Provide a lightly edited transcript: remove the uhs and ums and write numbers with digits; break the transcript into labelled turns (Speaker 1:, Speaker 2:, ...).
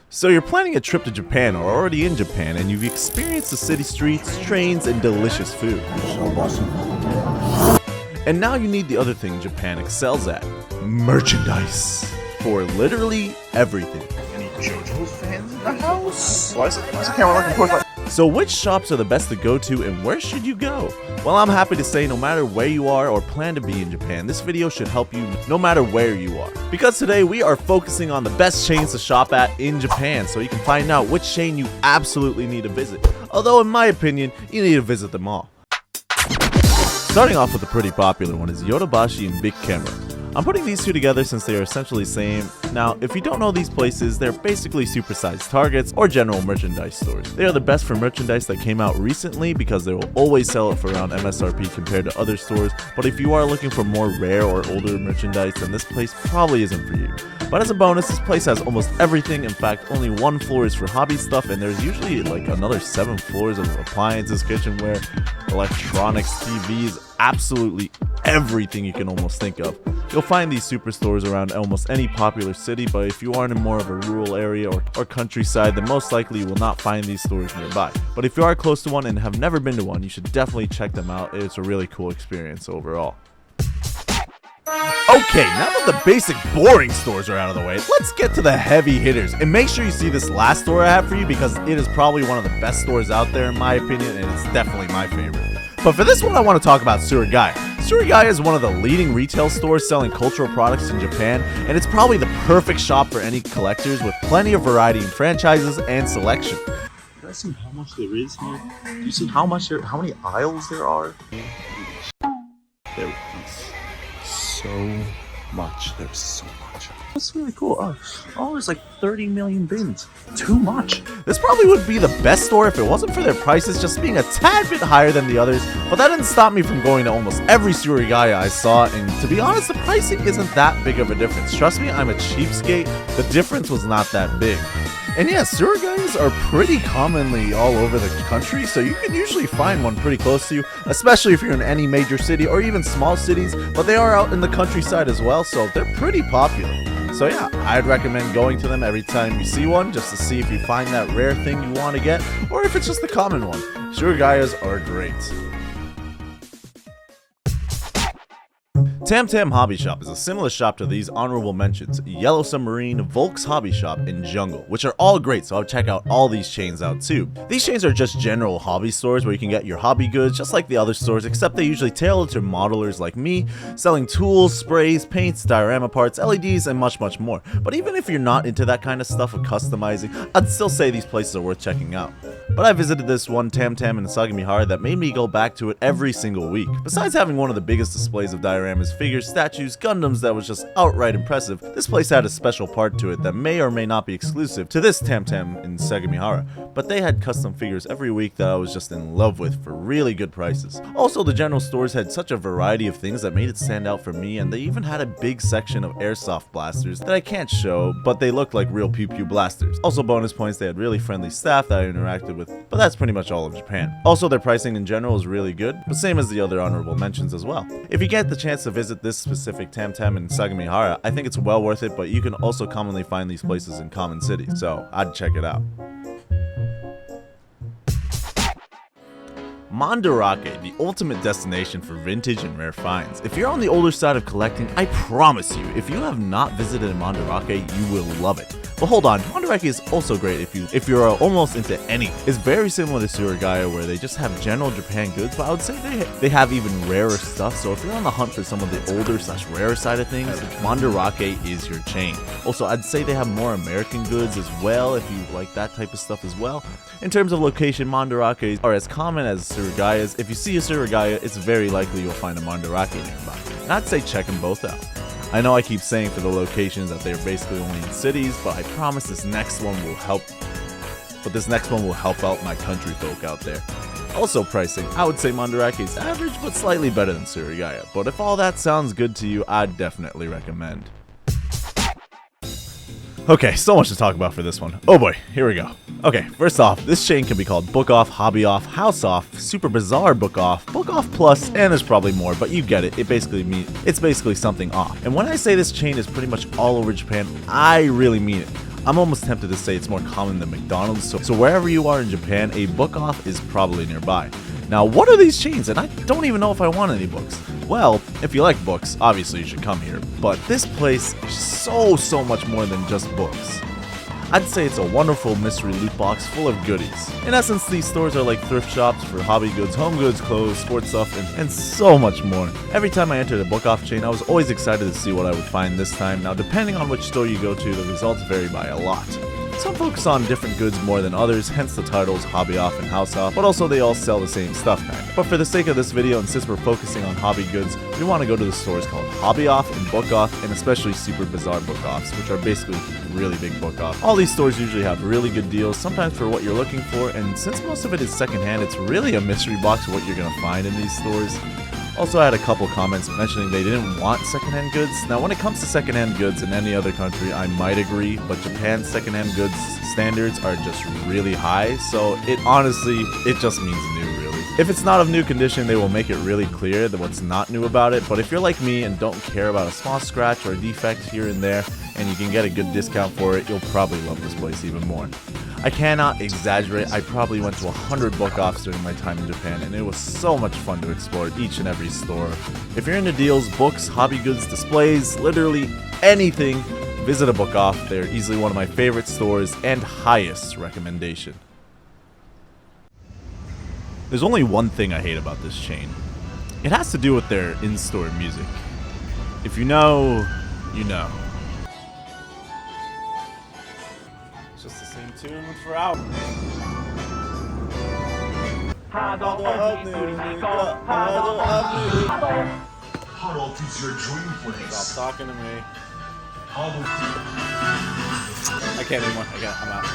Speaker 1: So you're planning a trip to Japan or already in Japan and you've experienced the city streets, trains, and delicious food. And now you need the other thing Japan excels at, merchandise. For literally everything.
Speaker 2: Any JoJo fans in the house? Why is the camera looking towards like...
Speaker 1: So which shops are the best to go to and where should you go? Well, I'm happy to say no matter where you are or plan to be in Japan, this video should help you no matter where you are. Because today we are focusing on the best chains to shop at in Japan so you can find out which chain you absolutely need to visit. Although in my opinion, you need to visit them all. Starting off with a pretty popular one is Yodobashi and Big Camera. I'm putting these two together since they are essentially the same. Now, if you don't know these places, they're basically supersized Targets or general merchandise stores. They are the best for merchandise that came out recently because they will always sell it for around MSRP compared to other stores, but if you are looking for more rare or older merchandise, then this place probably isn't for you. But as a bonus, this place has almost everything. In fact, only one floor is for hobby stuff, and there's usually like another 7 floors of appliances, kitchenware, electronics, TVs, absolutely everything you can almost think of. You'll find these superstores around almost any popular city, but if you are in more of a rural area or countryside, then most likely you will not find these stores nearby. But if you are close to one and have never been to one, you should definitely check them out. It's a really cool experience overall. Okay, now that the basic boring stores are out of the way, let's get to the heavy hitters. And make sure you see this last store I have for you because it is probably one of the best stores out there in my opinion, and it's definitely my favorite. But for this one, I want to talk about Surugaya. Surugaya is one of the leading retail stores selling cultural products in Japan, and it's probably the perfect shop for any collectors with plenty of variety in franchises and selection.
Speaker 2: You guys see how much there is here? Do you see how many aisles there are? There is so much. There's so much. That's really cool. Oh, there's like 30 million bins. Too much.
Speaker 1: This probably would be the best store if it wasn't for their prices just being a tad bit higher than the others, but that didn't stop me from going to almost every Surugaya I saw, and to be honest, the pricing isn't that big of a difference. Trust me, I'm a cheapskate. The difference was not that big. And yeah, Surugayas are pretty commonly all over the country, so you can usually find one pretty close to you, especially if you're in any major city or even small cities, but they are out in the countryside as well, so they're pretty popular. So yeah, I'd recommend going to them every time you see one, just to see if you find that rare thing you want to get, or if it's just the common one. Surugayas are great. Tamtam Hobby Shop is a similar shop to these honorable mentions, Yellow Submarine, Volk's Hobby Shop, and Jungle, which are all great, so I'll check out all these chains out too. These chains are just general hobby stores where you can get your hobby goods just like the other stores, except they usually tailor to modelers like me, selling tools, sprays, paints, diorama parts, LEDs, and much more. But even if you're not into that kind of stuff of customizing, I'd still say these places are worth checking out. But I visited this one Tamtam in Sagamihara that made me go back to it every single week. Besides having one of the biggest displays of dioramas, figures, statues, Gundams that was just outright impressive, this place had a special part to it that may or may not be exclusive to this Tamtam in Sagamihara, but they had custom figures every week that I was just in love with for really good prices. Also, the general stores had such a variety of things that made it stand out for me, and they even had a big section of airsoft blasters that I can't show, but they looked like real pew pew blasters. Also, bonus points, they had really friendly staff that I interacted with, but that's pretty much all of Japan. Also, their pricing in general is really good, but same as the other honorable mentions as well. If you get the chance to visit this specific Tamtam in Sagamihara, I think it's well worth it, but you can also commonly find these places in common cities, so I'd check it out. Mandarake, the ultimate destination for vintage and rare finds. If you're on the older side of collecting, I promise you, if you have not visited Mandarake, you will love it. But hold on, Mandarake is also great if you're almost into any. It's very similar to Surugaya where they just have general Japan goods, but I would say they have even rarer stuff, so if you're on the hunt for some of the older / rarer side of things, Mandarake is your chain. Also, I'd say they have more American goods as well if you like that type of stuff as well. In terms of location, Mandarakes are as common as Surugayas. If you see a Surugaya, it's very likely you'll find a Mandarake nearby. And I'd say check them both out. I know I keep saying for the locations that they're basically only in cities, but I promise this next one will help. But this next one will help out my country folk out there. Also pricing, I would say Mandarake is average, but slightly better than Surugaya. But if all that sounds good to you, I'd definitely recommend. Okay, so much to talk about for this one. Oh boy, here we go. Okay, first off, this chain can be called Book Off, Hobby Off, House Off, Super Bizarre Book Off Plus, and there's probably more, but you get it. It's basically something off. And when I say this chain is pretty much all over Japan, I really mean it. I'm almost tempted to say it's more common than McDonald's, so wherever you are in Japan, a book off is probably nearby. Now, what are these chains? And I don't even know if I want any books. Well, if you like books, obviously you should come here, but this place is so much more than just books. I'd say it's a wonderful mystery loot box full of goodies. In essence, these stores are like thrift shops for hobby goods, home goods, clothes, sports stuff, and so much more. Every time I entered a book off chain, I was always excited to see what I would find this time. Now, depending on which store you go to, the results vary by a lot. Some focus on different goods more than others, hence the titles Hobby Off and House Off, but also they all sell the same stuff kinda. But for the sake of this video, and since we're focusing on hobby goods, we want to go to the stores called Hobby Off and Book Off, and especially super bizarre book offs, which are basically really big book offs. All these stores usually have really good deals, sometimes for what you're looking for, and since most of it is secondhand, it's really a mystery box of what you're gonna find in these stores. Also, I had a couple comments mentioning they didn't want secondhand goods. Now, when it comes to secondhand goods in any other country, I might agree, but Japan's secondhand goods standards are just really high, so it just means new, really. If it's not of new condition, they will make it really clear that what's not new about it, but if you're like me and don't care about a small scratch or a defect here and there, and you can get a good discount for it, you'll probably love this place even more. I cannot exaggerate, I probably went to 100 book offs during my time in Japan, and it was so much fun to explore each and every store. If you're into deals, books, hobby goods, displays, literally anything, visit a book off. They're easily one of my favorite stores and highest recommendation. There's only one thing I hate about this chain. It has to do with their in-store music. If you know, you know. Just the same tune for hours.
Speaker 3: Huddle is your dream place.
Speaker 1: Stop talking to me. I can't anymore. I'm out.